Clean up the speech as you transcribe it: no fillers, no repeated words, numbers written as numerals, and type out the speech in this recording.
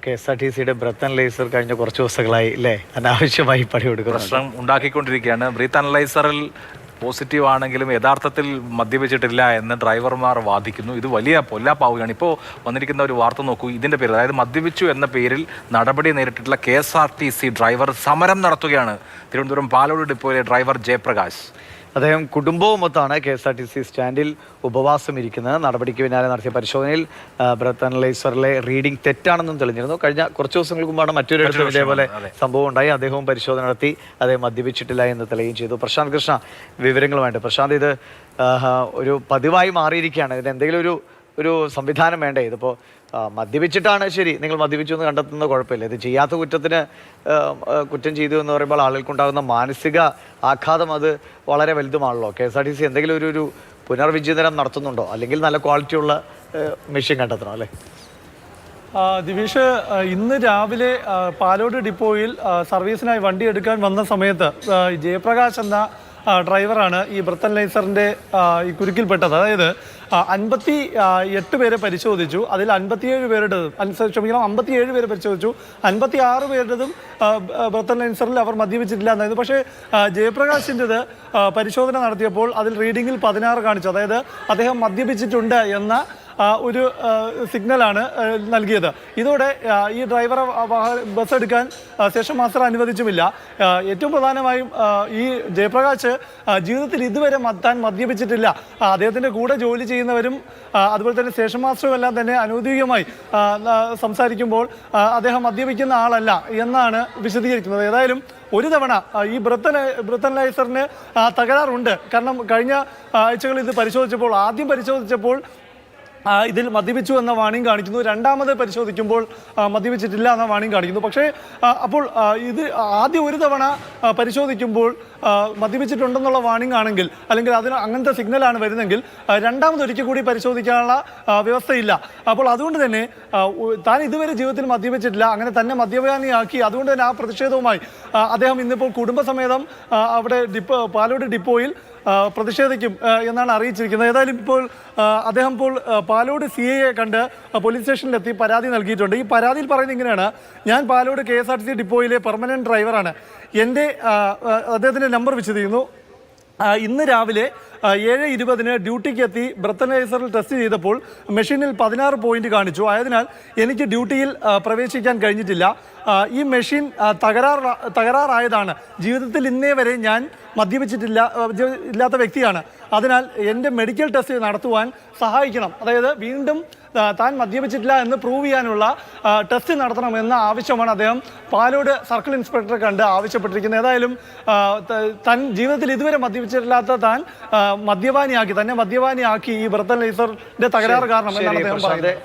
KSRTCയുടെ breath analyser കഴിഞ്ഞ കുറച്ച് ദിവസങ്ങളായി അല്ലേ അനാവശ്യമായി പണിയെടുക്കുന്നു. പ്രശ്നം ഉണ്ടാക്കിക്കൊണ്ടിരിക്കുകയാണ്. ബ്രീത്ത് അനലൈസറിൽ പോസിറ്റീവ് ആണെങ്കിലും യഥാർത്ഥത്തിൽ മദ്യപിച്ചിട്ടില്ല എന്ന് ഡ്രൈവർമാർ വാദിക്കുന്നു. ഇത് വലിയ പൊല്ലാപ്പാവുകയാണ്. ഇപ്പോൾ വന്നിരിക്കുന്ന ഒരു വാർത്ത നോക്കൂ. ഇതിൻ്റെ പേരിൽ, അതായത് മദ്യപിച്ചു എന്ന പേരിൽ നടപടി നേരിട്ടിട്ടുള്ള KSRTC ഡ്രൈവർ സമരം നടത്തുകയാണ്. തിരുവനന്തപുരം പാലോട് ഡിപ്പോയിലെ ഡ്രൈവർ ജയപ്രകാശ്. അദ്ദേഹം കുടുംബവുമൊത്താണ് KSRTC സ്റ്റാൻഡിൽ ഉപവാസം ഇരിക്കുന്നത്. നടപടിക്ക് പിന്നാലെ നടത്തിയ പരിശോധനയിൽ ബ്രത്ത് അനലൈസറിലെ റീഡിംഗ് തെറ്റാണെന്നും തെളിഞ്ഞിരുന്നു. കഴിഞ്ഞ കുറച്ച് ദിവസങ്ങൾക്ക് മുമ്പാണ് മറ്റൊരിടത്തും ഇതേപോലെ സംഭവം ഉണ്ടായി. അദ്ദേഹവും പരിശോധന നടത്തി അദ്ദേഹം മദ്യപിച്ചിട്ടില്ല എന്ന് തെളിയുകയും ചെയ്തു. പ്രശാന്ത് കൃഷ്ണ വിവരങ്ങളുമായിട്ട്. പ്രശാന്ത്, ഇത് ഒരു പതിവായി മാറിയിരിക്കുകയാണ്. ഇതിന് എന്തെങ്കിലും ഒരു സംവിധാനം വേണ്ടേ? ഇതിപ്പോൾ മദ്യപിച്ചിട്ടാണ് ശരി, നിങ്ങൾ മദ്യപിച്ചു എന്ന് കണ്ടെത്തുന്നത് കുഴപ്പമില്ല. ഇത് ചെയ്യാത്ത കുറ്റത്തിന് കുറ്റം ചെയ്തു എന്ന് പറയുമ്പോൾ ആളുകൾക്കുണ്ടാകുന്ന മാനസിക ആഘാതം അത് വളരെ വലുതുമാണല്ലോ. KSRTC എന്തെങ്കിലും ഒരു പുനർവിചിന്തനം നടത്തുന്നുണ്ടോ? അല്ലെങ്കിൽ നല്ല ക്വാളിറ്റിയുള്ള മെഷീൻ കണ്ടെത്തണം അല്ലേ? ദിവിഷ്, ഇന്ന് രാവിലെ പാലോട് ഡിപ്പോയിൽ സർവീസിനായി വണ്ടി എടുക്കാൻ വന്ന സമയത്ത് ജയപ്രകാശ് എന്ന ഡ്രൈവറാണ് ഈ ബ്രത്ത് അനലൈസറിൻ്റെ ഈ കുരുക്കിൽപ്പെട്ടത്. അതായത് 58 പേരെ പരിശോധിച്ചു. അതിൽ 57 പേരുടേതും 57 പേരെ പരിശോധിച്ചു. 56 പേരുടേതും ബ്രത്ത് അനലൈസറിൽ അവർ മദ്യപിച്ചിട്ടില്ല എന്നായിരുന്നു. പക്ഷേ ജയപ്രകാശിൻ്റെത് പരിശോധന നടത്തിയപ്പോൾ അതിൽ റീഡിങ്ങിൽ 16 കാണിച്ചു. അതായത് അദ്ദേഹം മദ്യപിച്ചിട്ടുണ്ട് എന്ന ഒരു സിഗ്നലാണ് നൽകിയത്. ഇതോടെ ഈ ഡ്രൈവറെ ബസ് എടുക്കാൻ സ്റ്റേഷൻ മാസ്റ്റർ അനുവദിച്ചുമില്ല. ഏറ്റവും പ്രധാനമായും ഈ ജയപ്രകാശ് ജീവിതത്തിൽ ഇതുവരെ താൻ മദ്യപിച്ചിട്ടില്ല. അദ്ദേഹത്തിൻ്റെ കൂടെ ജോലി ചെയ്യുന്നവരും അതുപോലെ തന്നെ സ്റ്റേഷൻ മാസ്റ്ററും എല്ലാം തന്നെ അനൗദ്യോഗികമായി സംസാരിക്കുമ്പോൾ അദ്ദേഹം മദ്യപിക്കുന്ന ആളല്ല എന്നാണ് വിശദീകരിക്കുന്നത്. ഏതായാലും ഒരു തവണ ഈ ബ്രത്ത് അനലൈസറിന് തകരാറുണ്ട്. കാരണം കഴിഞ്ഞ ആഴ്ചകളിൽ ഇത് ആദ്യം പരിശോധിച്ചപ്പോൾ ഇതിൽ മദ്യപിച്ചു എന്ന വാണിംഗ് കാണിക്കുന്നു. രണ്ടാമത് പരിശോധിക്കുമ്പോൾ മദ്യപിച്ചിട്ടില്ല എന്ന വാണിംഗ് കാണിക്കുന്നു. പക്ഷേ അപ്പോൾ ഇത് ആദ്യം ഒരു തവണ പരിശോധിക്കുമ്പോൾ മദ്യപിച്ചിട്ടുണ്ടെന്നുള്ള വാണിംഗ് ആണെങ്കിൽ, അല്ലെങ്കിൽ അതിന് അങ്ങനത്തെ സിഗ്നലാണ് വരുന്നെങ്കിൽ രണ്ടാമതൊരിക്കൽ കൂടി പരിശോധിക്കാനുള്ള വ്യവസ്ഥയില്ല. അപ്പോൾ അതുകൊണ്ട് തന്നെ താൻ ഇതുവരെ ജീവിതത്തിൽ മദ്യപിച്ചിട്ടില്ല, അങ്ങനെ തന്നെ മദ്യപാനിയാക്കി. അതുകൊണ്ട് തന്നെ ആ പ്രതിഷേധവുമായി അദ്ദേഹം ഇന്നിപ്പോൾ കുടുംബസമേതം അവിടെ പാലോട് ഡിപ്പോയിൽ പ്രതിഷേധിക്കും എന്നാണ് അറിയിച്ചിരിക്കുന്നത്. ഏതായാലും ഇപ്പോൾ അദ്ദേഹം പാലോട് CIയെ കണ്ട് പോലീസ് സ്റ്റേഷനിലെത്തി പരാതി നൽകിയിട്ടുണ്ട്. ഈ പരാതിയിൽ പറയുന്നത് ഇങ്ങനെയാണ്: ഞാൻ പാലോട് KSRTC ഡിപ്പോയിലെ പെർമനന്റ് ഡ്രൈവറാണ്. അദ്ദേഹത്തിൻ്റെ നമ്പർ വിശദീകരിക്കുന്നു. ഇന്ന് രാവിലെ 7:20 ഡ്യൂട്ടിക്ക് എത്തി ബ്രത്ത് അനലൈസറിൽ ടെസ്റ്റ് ചെയ്തപ്പോൾ മെഷീനിൽ 16 പോയിന്റ് കാണിച്ചു. ആയതിനാൽ എനിക്ക് ഡ്യൂട്ടിയിൽ പ്രവേശിക്കാൻ കഴിഞ്ഞിട്ടില്ല. ഈ മെഷീൻ തകരാറായതാണ്. ജീവിതത്തിൽ ഇന്നേ വരെ ഞാൻ ഇല്ലാത്ത വ്യക്തിയാണ്. അതിനാൽ എൻ്റെ മെഡിക്കൽ ടെസ്റ്റ് നടത്തുവാൻ സഹായിക്കണം. അതായത് വീണ്ടും താൻ മദ്യപിച്ചിട്ടില്ല എന്ന് പ്രൂവ് ചെയ്യാനുള്ള ടെസ്റ്റ് നടത്തണമെന്ന ആവശ്യമാണ് അദ്ദേഹം പാലോട് സർക്കിൾ ഇൻസ്പെക്ടറെ കണ്ട് ആവശ്യപ്പെട്ടിരിക്കുന്നത്. ഏതായാലും താൻ ജീവിതത്തിൽ ഇതുവരെ മദ്യപിച്ചിട്ടില്ലാത്ത താൻ തന്നെ മദ്യപാനിയാക്കി ഈ ബ്രത്ത് അനലൈസറിന്റെ തകരാറ് കാരണം എന്നാണ് അദ്ദേഹം പറയുന്നത്.